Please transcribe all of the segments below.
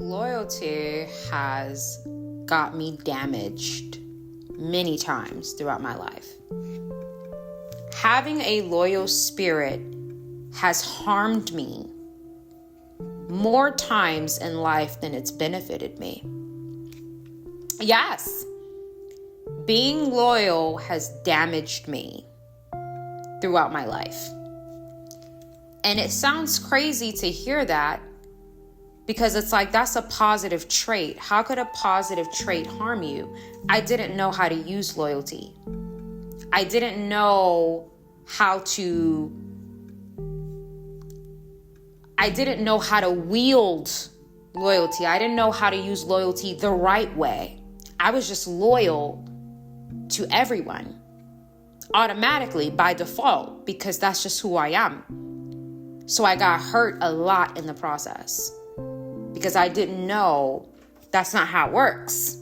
Loyalty has got me damaged many times throughout my life. Having a loyal spirit has harmed me more times in life than it's benefited me. Yes, being loyal has damaged me throughout my life. And it sounds crazy to hear that, because it's like, that's a positive trait. How could a positive trait harm you? I didn't know how to use loyalty. I didn't know how to wield loyalty. I didn't know how to use loyalty the right way. I was just loyal to everyone automatically by default, because that's just who I am. So I got hurt a lot in the process, because I didn't know that's not how it works.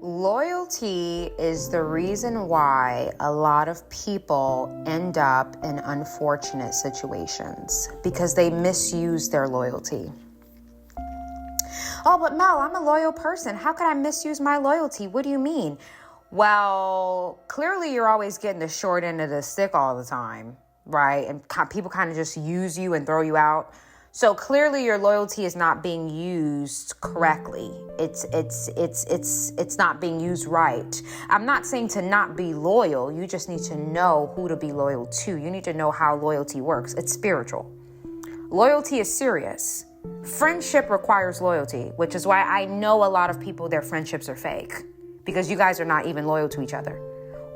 Loyalty is the reason why a lot of people end up in unfortunate situations, because they misuse their loyalty. Oh, but Mel, I'm a loyal person. How could I misuse my loyalty? What do you mean? Well, clearly you're always getting the short end of the stick all the time, right? And people kind of just use you and throw you out. So clearly your loyalty is not being used correctly. It's not being used right. I'm not saying to not be loyal. You just need to know who to be loyal to. You need to know how loyalty works. It's spiritual. Loyalty is serious. Friendship requires loyalty, which is why I know a lot of people, their friendships are fake, because you guys are not even loyal to each other.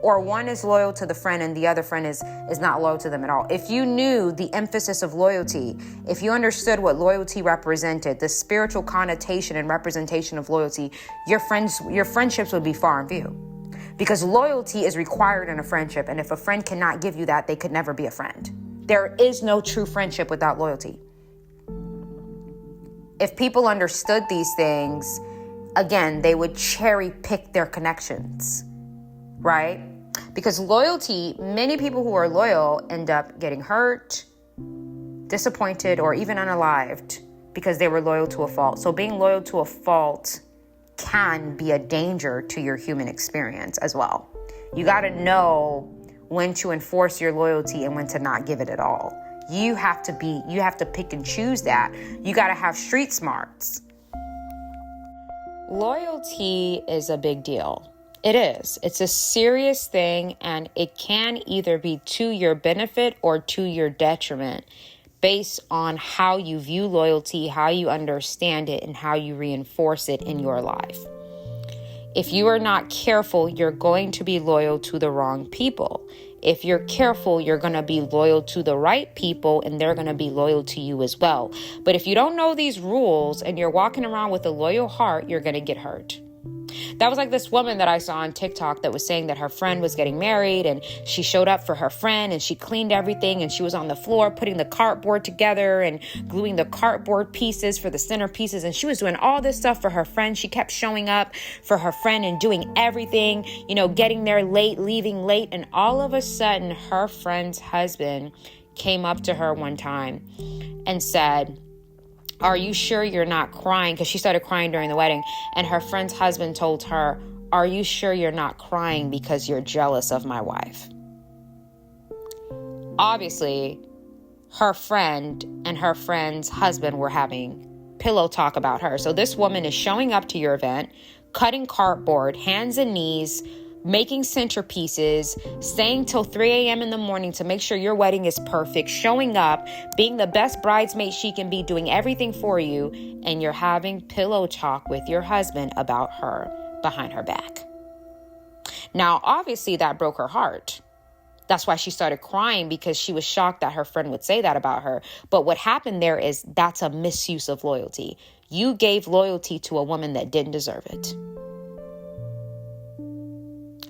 Or one is loyal to the friend and the other friend is not loyal to them at all. If you knew the emphasis of loyalty, if you understood what loyalty represented, the spiritual connotation and representation of loyalty, your friendships would be far in view. Because loyalty is required in a friendship. And if a friend cannot give you that, they could never be a friend. There is no true friendship without loyalty. If people understood these things, again, they would cherry pick their connections, right? Because loyalty, many people who are loyal end up getting hurt, disappointed, or even unalived because they were loyal to a fault. So being loyal to a fault can be a danger to your human experience as well. You got to know when to enforce your loyalty and when to not give it at all. You have to pick and choose that. You got to have street smarts. Loyalty is a big deal. It is. It's a serious thing, and it can either be to your benefit or to your detriment based on how you view loyalty, how you understand it, and how you reinforce it in your life. If you are not careful, you're going to be loyal to the wrong people. If you're careful, you're going to be loyal to the right people, and they're going to be loyal to you as well. But if you don't know these rules and you're walking around with a loyal heart, you're going to get hurt. That was like this woman that I saw on TikTok that was saying that her friend was getting married, and she showed up for her friend and she cleaned everything, and she was on the floor putting the cardboard together and gluing the cardboard pieces for the center pieces. And she was doing all this stuff for her friend. She kept showing up for her friend and doing everything, getting there late, leaving late. And all of a sudden, her friend's husband came up to her one time and said, "Are you sure you're not crying?" Because she started crying during the wedding. And her friend's husband told her, "Are you sure you're not crying because you're jealous of my wife?" Obviously, her friend and her friend's husband were having pillow talk about her. So this woman is showing up to your event, cutting cardboard, hands and knees, making centerpieces, staying till 3 a.m. in the morning to make sure your wedding is perfect, showing up, being the best bridesmaid she can be, doing everything for you, and you're having pillow talk with your husband about her behind her back. Now, obviously, that broke her heart. That's why she started crying, because she was shocked that her friend would say that about her. But what happened there is that's a misuse of loyalty. You gave loyalty to a woman that didn't deserve it.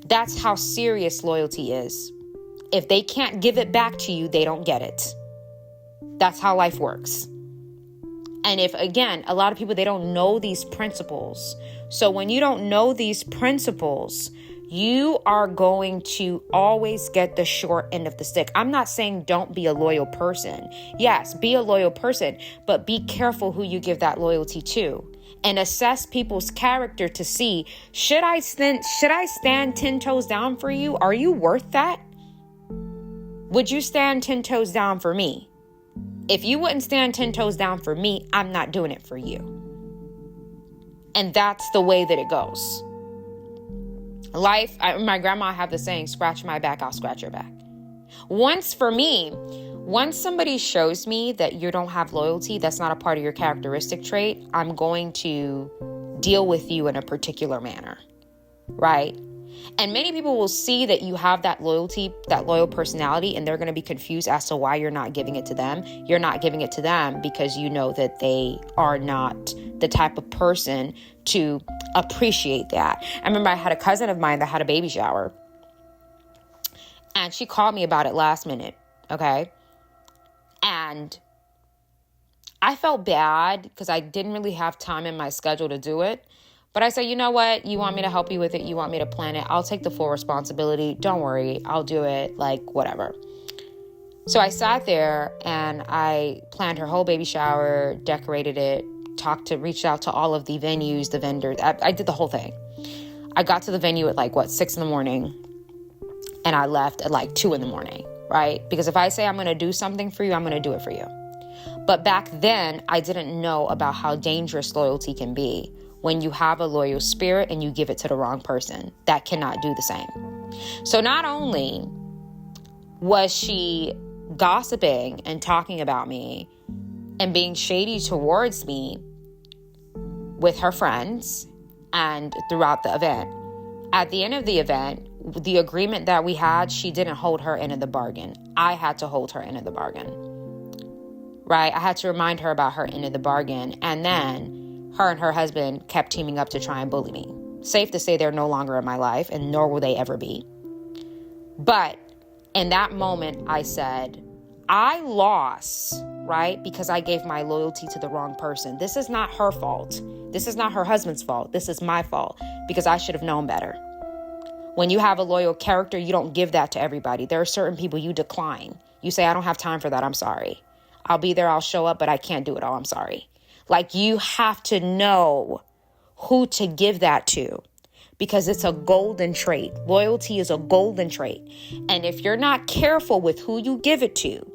That's how serious loyalty is. If they can't give it back to you, they don't get it. That's how life works. And if, again, a lot of people, they don't know these principles. So when you don't know these principles, you are going to always get the short end of the stick. I'm not saying don't be a loyal person. Yes, be a loyal person, but be careful who you give that loyalty to, and assess people's character to see, should I stand 10 toes down for you? Are you worth that? Would you stand 10 toes down for me? If you wouldn't stand 10 toes down for me, I'm not doing it for you. And that's the way that it goes. My grandma had the saying, scratch my back, I'll scratch your back. Once somebody shows me that you don't have loyalty, that's not a part of your characteristic trait, I'm going to deal with you in a particular manner, right? And many people will see that you have that loyalty, that loyal personality, and they're going to be confused as to why you're not giving it to them. You're not giving it to them because you know that they are not the type of person to appreciate that. I remember I had a cousin of mine that had a baby shower, and she called me about it last minute, okay? And I felt bad because I didn't really have time in my schedule to do it. But I said, you know what? You want me to help you with it? You want me to plan it? I'll take the full responsibility. Don't worry. I'll do it. Like, whatever. So I sat there and I planned her whole baby shower, decorated it, reached out to all of the venues, the vendors. I did the whole thing. I got to the venue at 6 a.m. and I left at 2 a.m, right? Because if I say I'm going to do something for you, I'm going to do it for you. But back then, I didn't know about how dangerous loyalty can be. When you have a loyal spirit and you give it to the wrong person, that cannot do the same. So not only was she gossiping and talking about me and being shady towards me with her friends and throughout the event, at the end of the event, the agreement that we had, she didn't hold her end of the bargain. I had to hold her end of the bargain, right? I had to remind her about her end of the bargain. And then her and her husband kept teaming up to try and bully me. Safe to say they're no longer in my life, and nor will they ever be. But in that moment, I said, I lost, right? Because I gave my loyalty to the wrong person. This is not her fault. This is not her husband's fault. This is my fault because I should have known better. When you have a loyal character, you don't give that to everybody. There are certain people you decline. You say, I don't have time for that. I'm sorry. I'll be there. I'll show up, but I can't do it all. I'm sorry. You have to know who to give that to because it's a golden trait. Loyalty is a golden trait. And if you're not careful with who you give it to,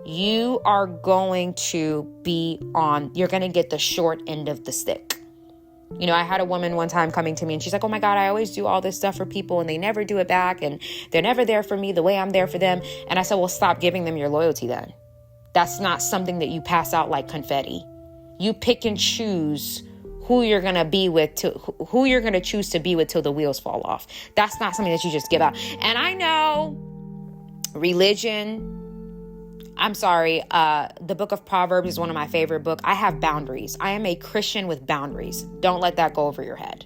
you are going to you're going to get the short end of the stick. I had a woman one time coming to me and she's like, oh my God, I always do all this stuff for people and they never do it back and they're never there for me the way I'm there for them. And I said, well, stop giving them your loyalty then. That's not something that you pass out like confetti. You pick and choose who you're going to be with, who you're going to choose to be with till the wheels fall off. That's not something that you just give out. And I know the book of Proverbs is one of my favorite books. I have boundaries. I am a Christian with boundaries. Don't let that go over your head.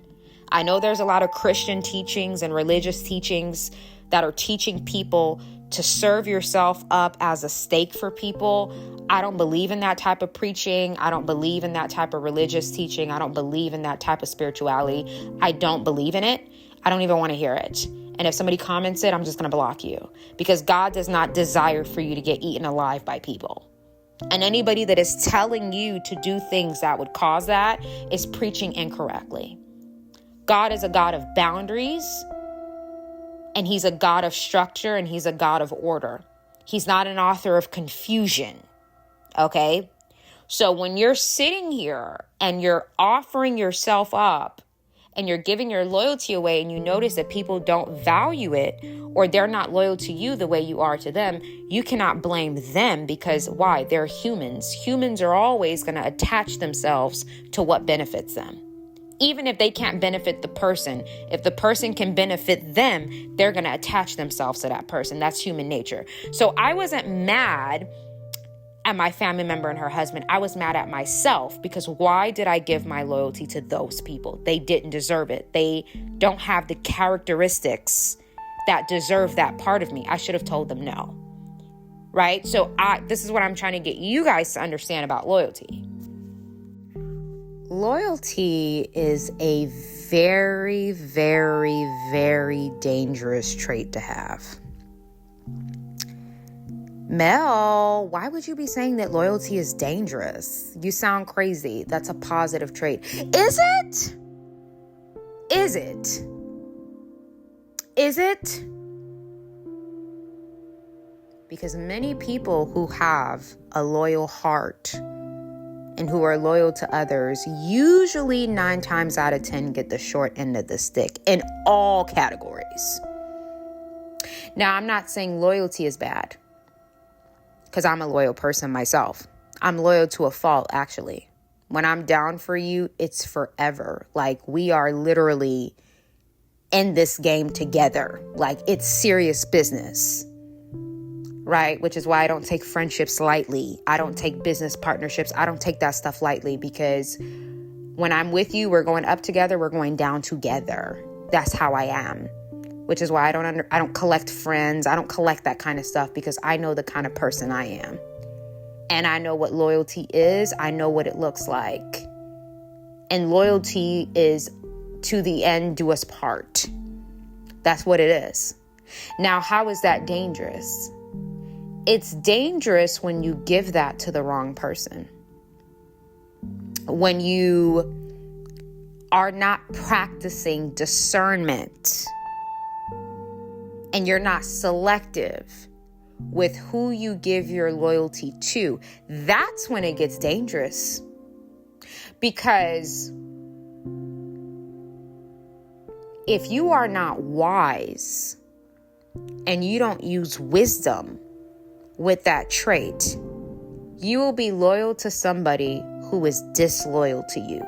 I know there's a lot of Christian teachings and religious teachings that are teaching people to serve yourself up as a stake for people. I don't believe in that type of preaching. I don't believe in that type of religious teaching. I don't believe in that type of spirituality. I don't believe in it. I don't even want to hear it. And if somebody comments it, I'm just going to block you because God does not desire for you to get eaten alive by people. And anybody that is telling you to do things that would cause that is preaching incorrectly. God is a God of boundaries. And he's a God of structure and he's a God of order. He's not an author of confusion. Okay? So when you're sitting here and you're offering yourself up and you're giving your loyalty away and you notice that people don't value it or they're not loyal to you the way you are to them, you cannot blame them because why? They're humans. Humans are always going to attach themselves to what benefits them. Even if they can't benefit the person, if the person can benefit them, they're going to attach themselves to that person. That's human nature. So I wasn't mad at my family member and her husband. I was mad at myself because why did I give my loyalty to those people? They didn't deserve it. They don't have the characteristics that deserve that part of me. I should have told them no. Right? So this is what I'm trying to get you guys to understand about loyalty. Loyalty is a very, very, very dangerous trait to have. Mel, why would you be saying that loyalty is dangerous? You sound crazy. That's a positive trait. Is it? Is it? Is it? Because many people who have a loyal heart and who are loyal to others, usually 9 times out of 10 get the short end of the stick in all categories. Now, I'm not saying loyalty is bad, because I'm a loyal person myself. I'm loyal to a fault, actually. When I'm down for you, it's forever. Like, we are literally in this game together. Like, it's serious business. Right? Which is why I don't take friendships lightly. I don't take business partnerships. I don't take that stuff lightly, because when I'm with you, we're going up together. We're going down together. That's how I am. Which is why I don't collect friends. I don't collect that kind of stuff, because I know the kind of person I am. And I know what loyalty is. I know what it looks like. And loyalty is to the end do us part. That's what it is. Now, how is that dangerous? It's dangerous when you give that to the wrong person. When you are not practicing discernment and you're not selective with who you give your loyalty to, that's when it gets dangerous. Because if you are not wise and you don't use wisdom with that trait, you will be loyal to somebody who is disloyal to you.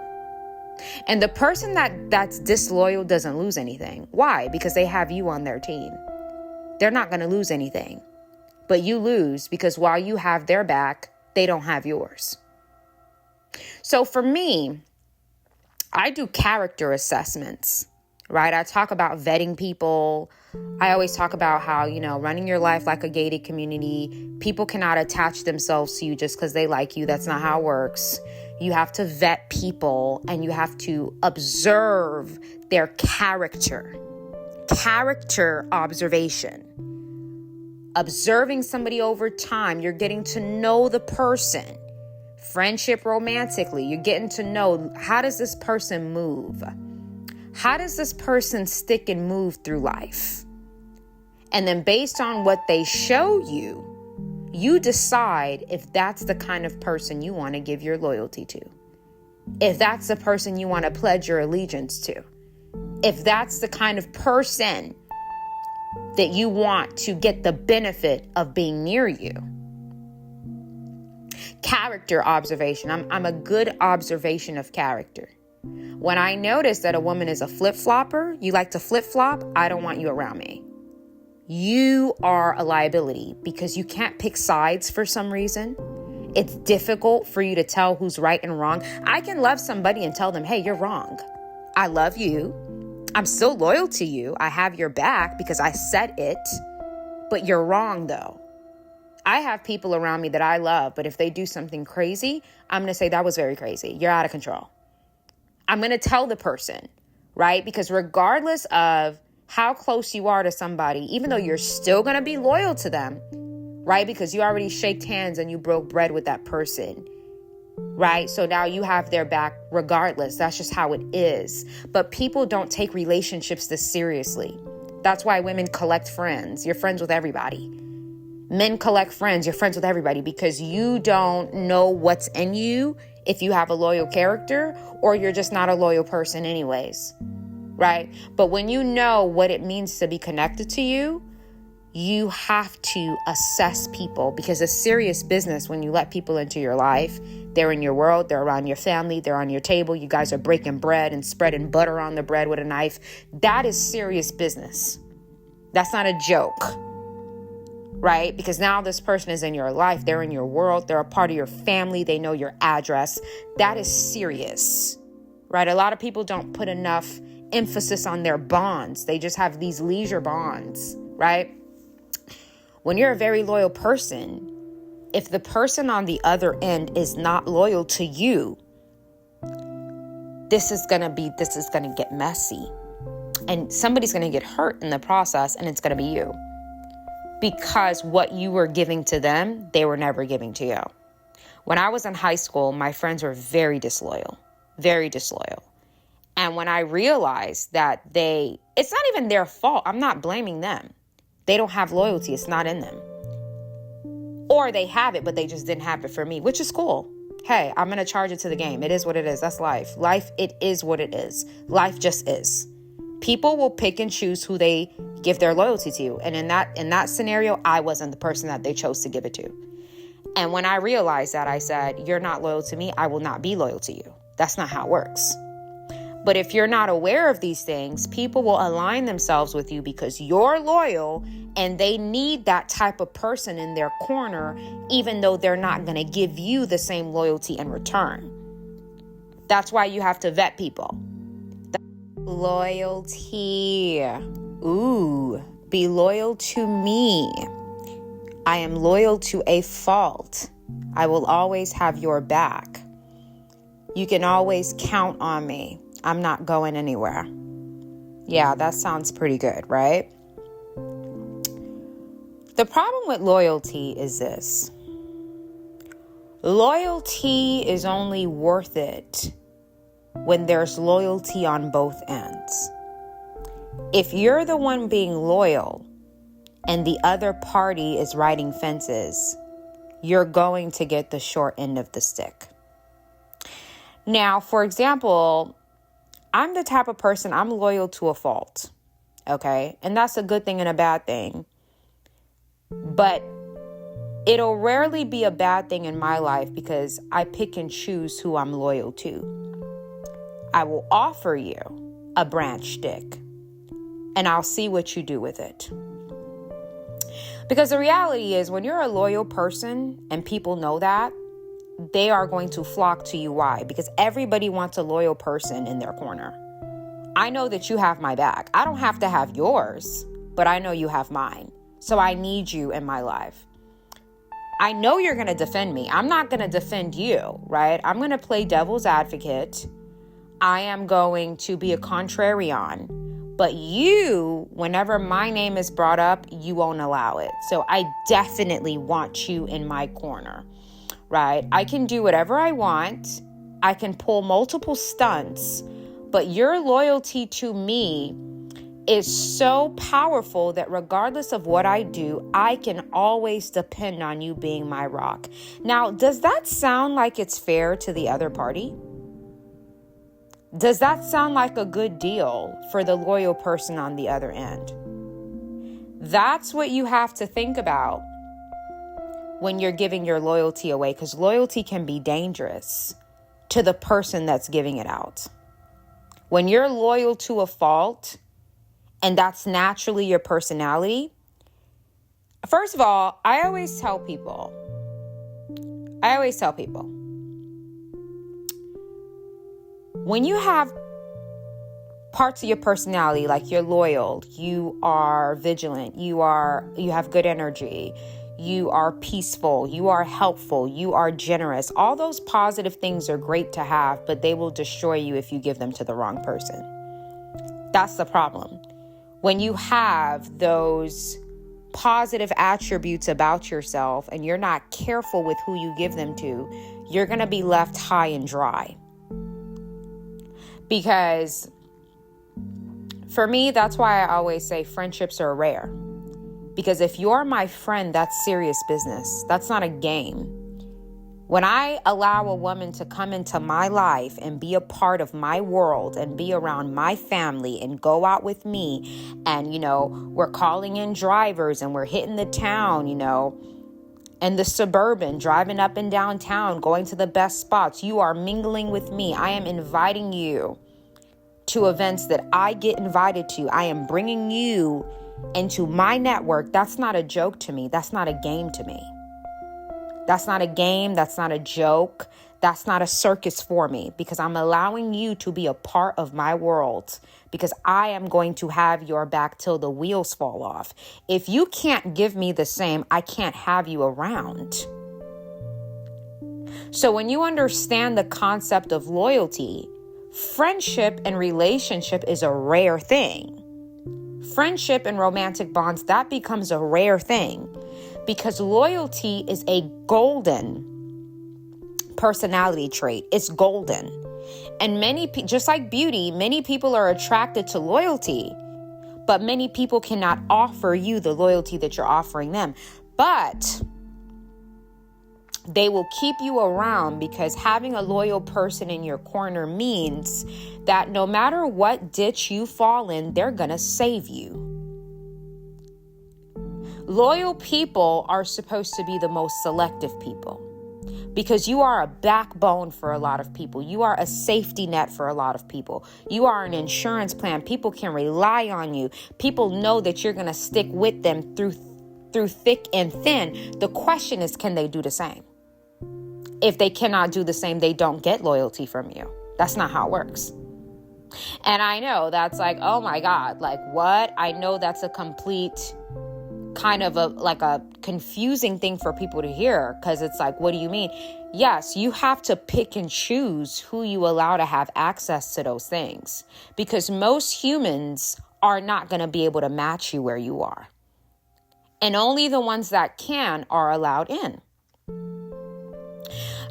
And the person that's disloyal doesn't lose anything. Why? Because they have you on their team. They're not going to lose anything. But you lose because while you have their back, they don't have yours. So for me, I do character assessments, right? I talk about vetting people. I always talk about how, running your life like a gated community. People cannot attach themselves to you just because they like you. That's not how it works. You have to vet people and you have to observe their character. Character observation. Observing somebody over time, you're getting to know the person. Friendship romantically, you're getting to know, how does this person move? How does this person stick and move through life? And then based on what they show you, you decide if that's the kind of person you want to give your loyalty to. If that's the person you want to pledge your allegiance to. If that's the kind of person that you want to get the benefit of being near you. Character observation. I'm a good observation of character. When I notice that a woman is a flip-flopper, you like to flip-flop, I don't want you around me. You are a liability because you can't pick sides for some reason. It's difficult for you to tell who's right and wrong. I can love somebody and tell them, hey, you're wrong. I love you. I'm still loyal to you. I have your back because I said it, but you're wrong though. I have people around me that I love, but if they do something crazy, I'm going to say that was very crazy. You're out of control. I'm going to tell the person, right? Because regardless of how close you are to somebody, even though you're still going to be loyal to them, right? Because you already shaked hands and you broke bread with that person, right? So now you have their back regardless. That's just how it is. But people don't take relationships this seriously. That's why women collect friends. You're friends with everybody. Men collect friends. You're friends with everybody because you don't know what's in you if you have a loyal character or you're just not a loyal person anyways, right? But when you know what it means to be connected to you, you have to assess people because it's serious business when you let people into your life. They're in your world. They're around your family. They're on your table. You guys are breaking bread and spreading butter on the bread with a knife. That is serious business. That's not a joke, right? Because now this person is in your life. They're in your world. They're a part of your family. They know your address. That is serious, right? A lot of people don't put enough emphasis on their bonds. They just have these leisure bonds, right? When you're a very loyal person, if the person on the other end is not loyal to you, this is going to get messy. And somebody's going to get hurt in the process, and it's going to be you. Because what you were giving to them, they were never giving to you. When I was in high school, my friends were very disloyal. Very disloyal. And when I realized that it's not even their fault. I'm not blaming them. They don't have loyalty. It's not in them. Or they have it, but they just didn't have it for me, which is cool. Hey, I'm going to charge it to the game. It is what it is. That's life. Life, it is what it is. Life just is. People will pick and choose who they give their loyalty to. And in that scenario, I wasn't the person that they chose to give it to. And when I realized that, I said, you're not loyal to me. I will not be loyal to you. That's not how it works. But if you're not aware of these things, people will align themselves with you because you're loyal and they need that type of person in their corner, even though they're not going to give you the same loyalty in return. That's why you have to vet people. Loyalty. Ooh, be loyal to me. I am loyal to a fault. I will always have your back. You can always count on me. I'm not going anywhere. Yeah, that sounds pretty good, right? The problem with loyalty is this. Loyalty is only worth it when there's loyalty on both ends. If you're the one being loyal and the other party is riding fences, you're going to get the short end of the stick. Now, for example, I'm the type of person, I'm loyal to a fault, okay? And that's a good thing and a bad thing. But it'll rarely be a bad thing in my life because I pick and choose who I'm loyal to. I will offer you a branch stick, and I'll see what you do with it. Because the reality is, when you're a loyal person and people know that, they are going to flock to you. Why? Because everybody wants a loyal person in their corner. I know that you have my back. I don't have to have yours, but I know you have mine. So I need you in my life. I know you're going to defend me. I'm not going to defend you, right? I'm going to play devil's advocate. I am going to be a contrarian. But you, whenever my name is brought up, you won't allow it. So I definitely want you in my corner. Right? I can do whatever I want. I can pull multiple stunts, but your loyalty to me is so powerful that regardless of what I do, I can always depend on you being my rock. Now, does that sound like it's fair to the other party? Does that sound like a good deal for the loyal person on the other end? That's what you have to think about when you're giving your loyalty away, because loyalty can be dangerous to the person that's giving it out. When you're loyal to a fault, and that's naturally your personality, first of all, I always tell people, when you have parts of your personality, like you're loyal, you are vigilant, you have good energy, you are peaceful, you are helpful, you are generous. All those positive things are great to have, but they will destroy you if you give them to the wrong person. That's the problem. When you have those positive attributes about yourself and you're not careful with who you give them to, you're going to be left high and dry. Because for me, that's why I always say friendships are rare. Because if you're my friend, that's serious business. That's not a game. When I allow a woman to come into my life and be a part of my world and be around my family and go out with me and, we're calling in drivers and we're hitting the town, and the suburban, driving up and down town, going to the best spots. You are mingling with me. I am inviting you to events that I get invited to. I am bringing you into my network. That's not a joke to me. That's not a game to me. That's not a game. That's not a joke. That's not a circus for me, because I'm allowing you to be a part of my world, because I am going to have your back till the wheels fall off. If you can't give me the same, I can't have you around. So when you understand the concept of loyalty, Friendship and relationship is a rare thing. Friendship and romantic bonds, that becomes a rare thing because loyalty is a golden personality trait. It's golden. And just like beauty, many people are attracted to loyalty, but many people cannot offer you the loyalty that you're offering them. But they will keep you around because having a loyal person in your corner means that no matter what ditch you fall in, they're going to save you. Loyal people are supposed to be the most selective people because you are a backbone for a lot of people. You are a safety net for a lot of people. You are an insurance plan. People can rely on you. People know that you're going to stick with them through thick and thin. The question is, can they do the same? If they cannot do the same, they don't get loyalty from you. That's not how it works. And I know that's like, oh my God, like what? I know that's a complete kind of a confusing thing for people to hear because it's like, what do you mean? Yes, you have to pick and choose who you allow to have access to those things because most humans are not going to be able to match you where you are. And only the ones that can are allowed in.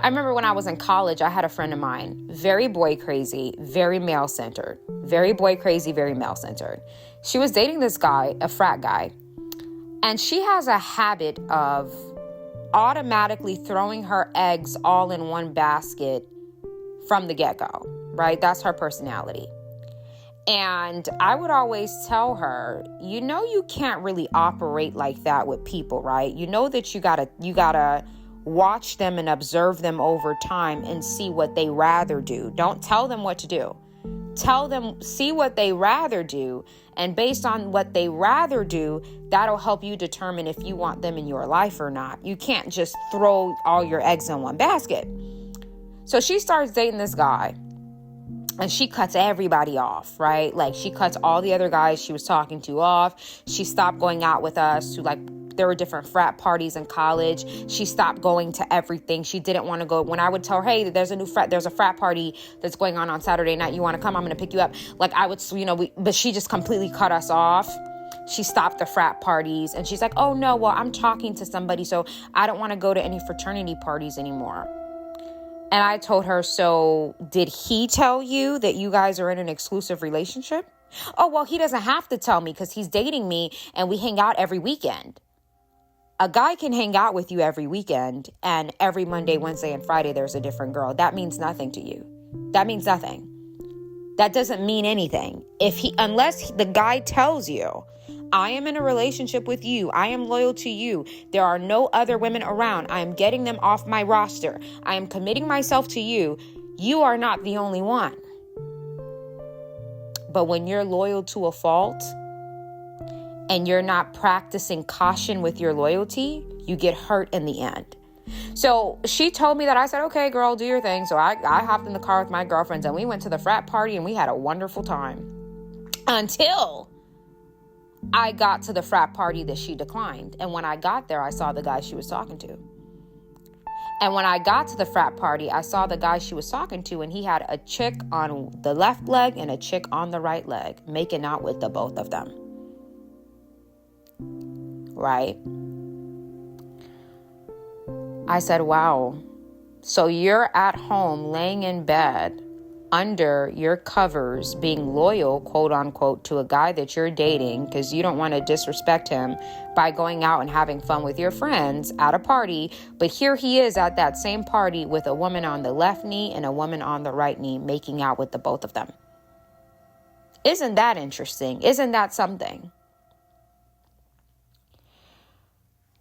I remember when I was in college, I had a friend of mine, very boy crazy, very male centered, very boy crazy, very male centered. She was dating this guy, a frat guy, and she has a habit of automatically throwing her eggs all in one basket from the get-go, right? That's her personality. And I would always tell her, you know, you can't really operate like that with people, right? You know that you gotta watch them and observe them over time and see what they rather do. Don't tell them what to do. Tell them, see what they rather do. And based on what they rather do, that'll help you determine if you want them in your life or not. You can't just throw all your eggs in one basket. So she starts dating this guy and she cuts everybody off, right? Like she cuts all the other guys she was talking to off. She stopped going out with us to there were different frat parties in college. She stopped going to everything. She didn't want to go. When I would tell her, hey, there's a frat party that's going on Saturday night. You want to come? I'm going to pick you up. Like I would, but she just completely cut us off. She stopped the frat parties and she's like, oh no, well, I'm talking to somebody. So I don't want to go to any fraternity parties anymore. And I told her, so did he tell you that you guys are in an exclusive relationship? Oh, well, he doesn't have to tell me because he's dating me and we hang out every weekend. A guy can hang out with you every weekend and every Monday, Wednesday, and Friday, there's a different girl. That means nothing to you. That means nothing. That doesn't mean anything. Unless the guy tells you, I am in a relationship with you. I am loyal to you. There are no other women around. I am getting them off my roster. I am committing myself to you. You are not the only one. But when you're loyal to a fault, and you're not practicing caution with your loyalty, you get hurt in the end. So she told me that. I said, okay, girl, do your thing. So I hopped in the car with my girlfriends and we went to the frat party and we had a wonderful time until I got to the frat party that she declined. And when I got there, I saw the guy she was talking to. And when I got to the frat party, I saw the guy she was talking to and he had a chick on the left leg and a chick on the right leg, making out with the both of them. Right? I said, wow. So you're at home laying in bed under your covers being loyal, quote unquote, to a guy that you're dating because you don't want to disrespect him by going out and having fun with your friends at a party. But here he is at that same party with a woman on the left knee and a woman on the right knee making out with the both of them. Isn't that interesting? Isn't that something?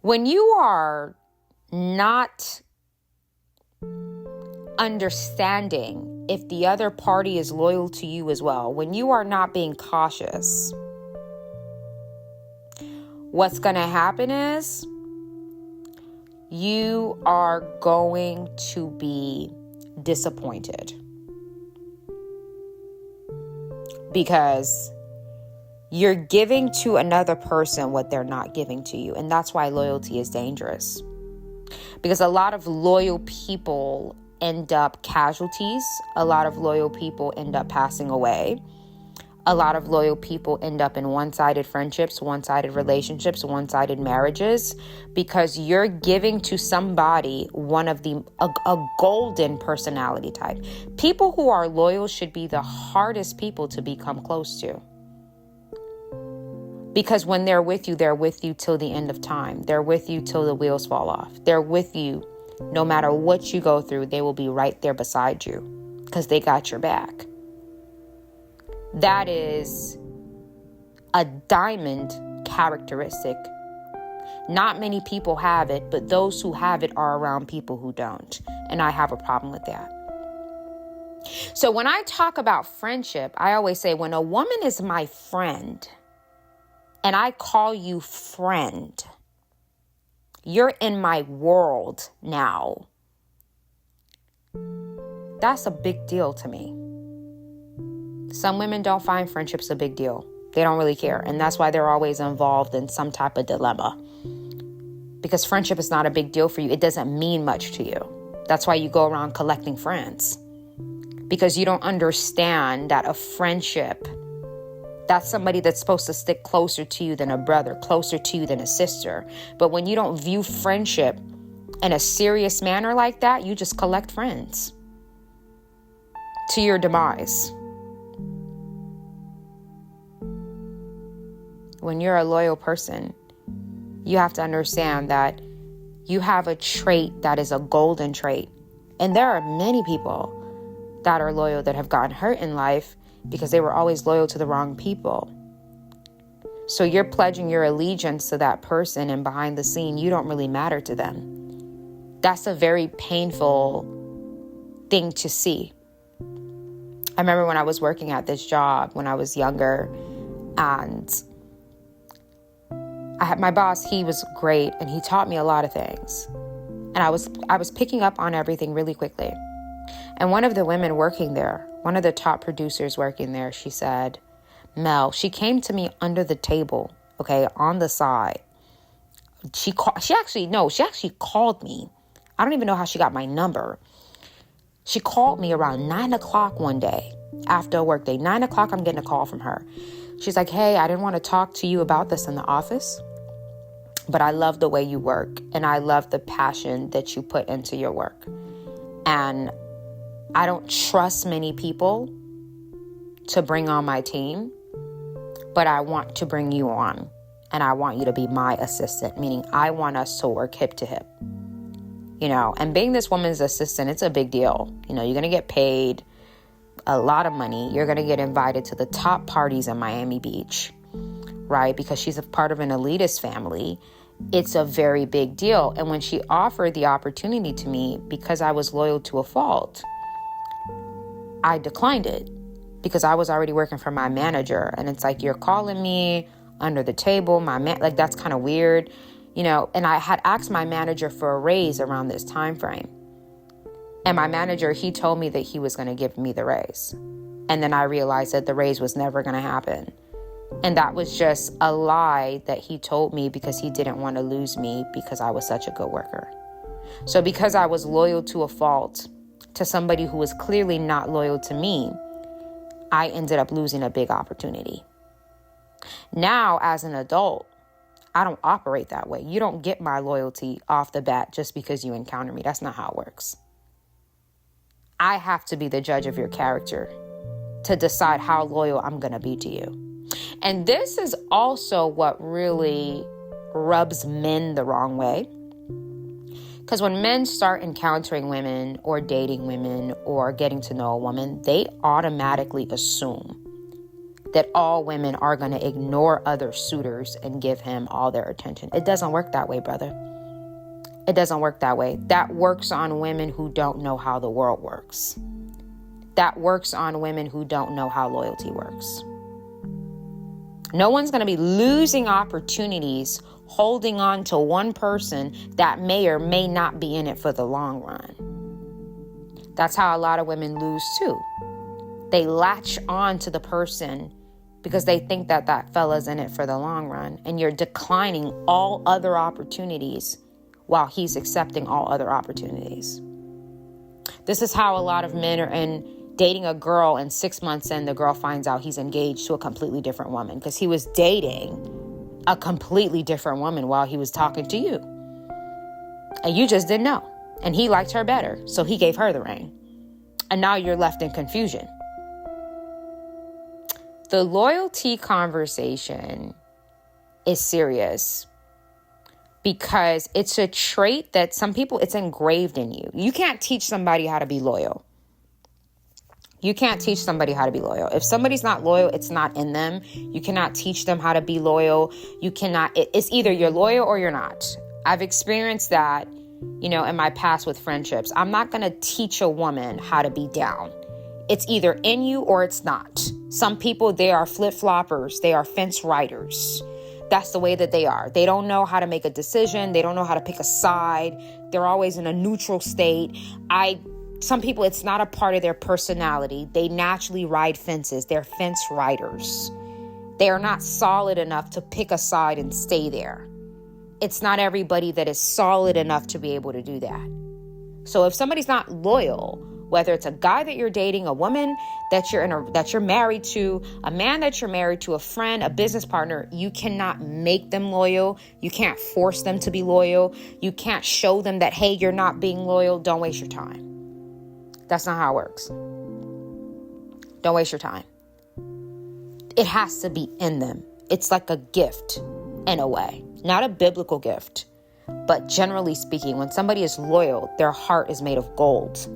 When you are not understanding if the other party is loyal to you as well, when you are not being cautious, what's going to happen is you are going to be disappointed because you're giving to another person what they're not giving to you. And that's why loyalty is dangerous. Because a lot of loyal people end up casualties. A lot of loyal people end up passing away. A lot of loyal people end up in one-sided friendships, one-sided relationships, one-sided marriages, because you're giving to somebody a golden personality type. People who are loyal should be the hardest people to become close to. Because when they're with you till the end of time. They're with you till the wheels fall off. They're with you no matter what you go through. They will be right there beside you because they got your back. That is a diamond characteristic. Not many people have it, but those who have it are around people who don't. And I have a problem with that. So when I talk about friendship, I always say when a woman is my friend and I call you friend, you're in my world now. That's a big deal to me. Some women don't find friendships a big deal. They don't really care. And that's why they're always involved in some type of dilemma. Because friendship is not a big deal for you. It doesn't mean much to you. That's why you go around collecting friends. Because you don't understand that a friendship, that's somebody that's supposed to stick closer to you than a brother, closer to you than a sister. But when you don't view friendship in a serious manner like that, you just collect friends to your demise. When you're a loyal person, you have to understand that you have a trait that is a golden trait. And there are many people that are loyal that have gotten hurt in life because they were always loyal to the wrong people. So you're pledging your allegiance to that person, and behind the scene, you don't really matter to them. That's a very painful thing to see. I remember when I was working at this job when I was younger, and my boss, he was great, and he taught me a lot of things. And I was picking up on everything really quickly. And one of the women working there, one of the top producers working there, she said, Mel, she came to me under the table, okay, on the side. She actually called me. I don't even know how she got my number. She called me around 9 o'clock one day after a work day. 9 o'clock, I'm getting a call from her. She's like, hey, I didn't want to talk to you about this in the office, but I love the way you work, and I love the passion that you put into your work. And I don't trust many people to bring on my team, but I want to bring you on, and I want you to be my assistant, meaning I want us to work hip to hip. You know, and being this woman's assistant, it's a big deal. You know, you're going to get paid a lot of money. You're going to get invited to the top parties in Miami Beach, right? Because she's a part of an elitist family. It's a very big deal. And when she offered the opportunity to me, because I was loyal to a fault, I declined it because I was already working for my manager. And it's like, you're calling me under the table. Like, that's kind of weird, you know. And I had asked my manager for a raise around this time frame. And my manager, he told me that he was going to give me the raise. And then I realized that the raise was never going to happen. And that was just a lie that he told me because he didn't want to lose me because I was such a good worker. So because I was loyal to a fault to somebody who was clearly not loyal to me, I ended up losing a big opportunity. Now, as an adult, I don't operate that way. You don't get my loyalty off the bat just because you encounter me. That's not how it works. I have to be the judge of your character to decide how loyal I'm going to be to you. And this is also what really rubs men the wrong way. Because when men start encountering women or dating women or getting to know a woman, they automatically assume that all women are going to ignore other suitors and give him all their attention. It doesn't work that way, brother. It doesn't work that way. That works on women who don't know how the world works. That works on women who don't know how loyalty works. No one's going to be losing opportunities holding on to one person that may or may not be in it for the long run. That's how a lot of women lose too. They latch on to the person because they think that that fella's in it for the long run, and you're declining all other opportunities while he's accepting all other opportunities. This is how a lot of men are dating a girl, and 6 months in, the girl finds out he's engaged to a completely different woman because he was dating a completely different woman while he was talking to you. And you just didn't know. And he liked her better, so he gave her the ring. And now you're left in confusion. The loyalty conversation is serious because it's a trait that some people, it's engraved in you. You can't teach somebody how to be loyal. You can't teach somebody how to be loyal. If somebody's not loyal, it's not in them. You cannot teach them how to be loyal. You cannot, it's either you're loyal or you're not. I've experienced that, in my past with friendships. I'm not going to teach a woman how to be down. It's either in you or it's not. Some people, they are flip-floppers. They are fence riders. That's the way that they are. They don't know how to make a decision. They don't know how to pick a side. They're always in a neutral state. Some people, it's not a part of their personality. They naturally ride fences. They're fence riders. They are not solid enough to pick a side and stay there. It's not everybody that is solid enough to be able to do that. So if somebody's not loyal, whether it's a guy that you're dating, a woman that you're married to, a man that you're married to, a friend, a business partner, you cannot make them loyal. You can't force them to be loyal. You can't show them that, hey, you're not being loyal. Don't waste your time. That's not how it works. Don't waste your time. It has to be in them. It's like a gift in a way, not a biblical gift. But generally speaking, when somebody is loyal, their heart is made of gold,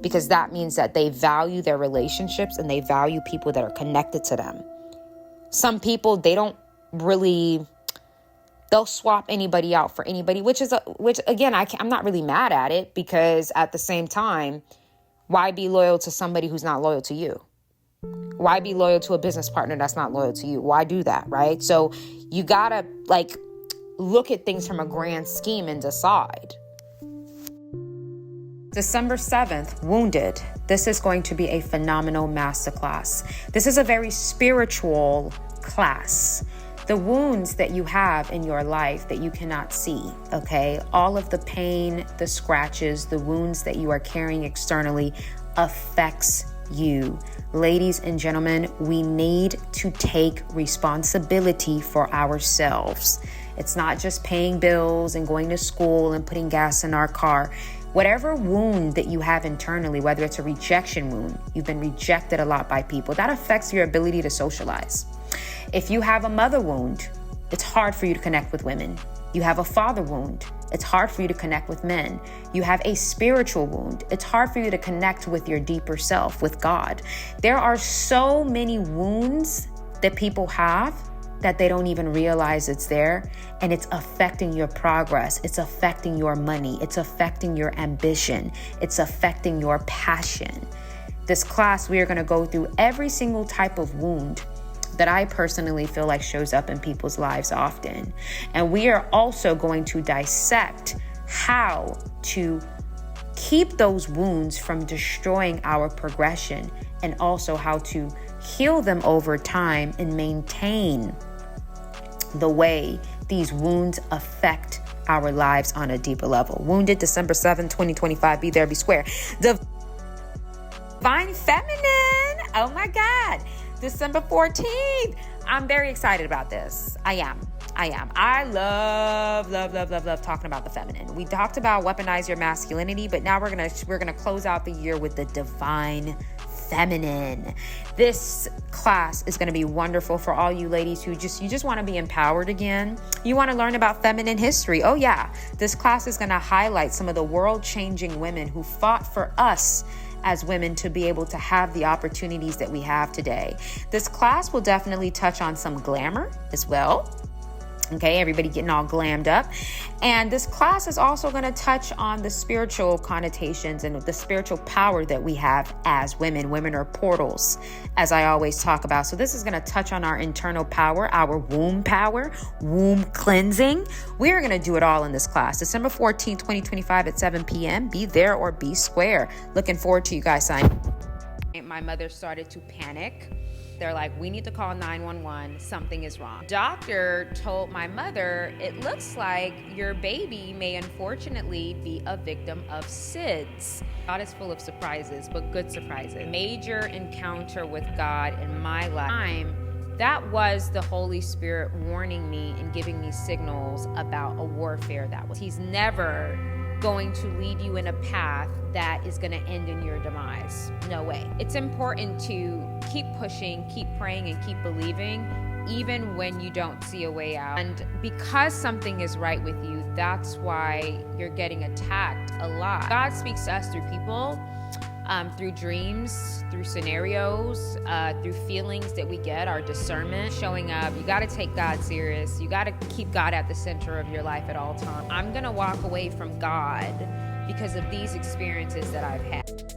because that means that they value their relationships and they value people that are connected to them. Some people, they'll swap anybody out for anybody, which again, I'm not really mad at it, because at the same time, why be loyal to somebody who's not loyal to you? Why be loyal to a business partner that's not loyal to you? Why do that, right? So you gotta look at things from a grand scheme and decide. December 7th, Wounded. This is going to be a phenomenal masterclass. This is a very spiritual class. The wounds that you have in your life that you cannot see, okay? All of the pain, the scratches, the wounds that you are carrying externally affects you. Ladies and gentlemen, we need to take responsibility for ourselves. It's not just paying bills and going to school and putting gas in our car. Whatever wound that you have internally, whether it's a rejection wound, you've been rejected a lot by people, that affects your ability to socialize. If you have a mother wound, it's hard for you to connect with women. You have a father wound, it's hard for you to connect with men. You have a spiritual wound. It's hard for you to connect with your deeper self, with God. There are so many wounds that people have that they don't even realize it's there, and it's affecting your progress. It's affecting your money. It's affecting your ambition. It's affecting your passion. This class, we are going to go through every single type of wound that I personally feel like shows up in people's lives often. And we are also going to dissect how to keep those wounds from destroying our progression, and also how to heal them over time and maintain the way these wounds affect our lives on a deeper level. Wounded, December 7th, 2025. Be there, be square. Divine Feminine. Oh my God. December 14th. I'm very excited about this. I am. I love talking about the feminine. We talked about weaponize your masculinity, but now we're gonna close out the year with the divine feminine. This class is going to be wonderful for all you ladies who just want to be empowered again. You want to learn about feminine history. Oh yeah, this class is going to highlight some of the world-changing women who fought for us as women to be able to have the opportunities that we have today. This class will definitely touch on some glamour as well. Okay, everybody getting all glammed up. And this class is also going to touch on the spiritual connotations and the spiritual power that we have as women. Women are portals, as I always talk about. So this is going to touch on our internal power, our womb power, womb cleansing. We are going to do it all in this class. December 14th, 2025 at 7 p.m. Be there or be square. Looking forward to you guys signing. My mother started to panic. They're like, we need to call 911. Something is wrong. Doctor told my mother, it looks like your baby may unfortunately be a victim of SIDS. God is full of surprises, but good surprises. Major encounter with God in my life. That was the Holy Spirit warning me and giving me signals about a warfare that was. He's never going to lead you in a path that is going to end in your demise. No way. It's important to keep pushing, keep praying, and keep believing, even when you don't see a way out. And because something is right with you, that's why you're getting attacked a lot. God speaks to us through people, through dreams, through scenarios, through feelings that we get, our discernment, showing up. You got to take God serious. You got to keep God at the center of your life at all times. I'm going to walk away from God because of these experiences that I've had.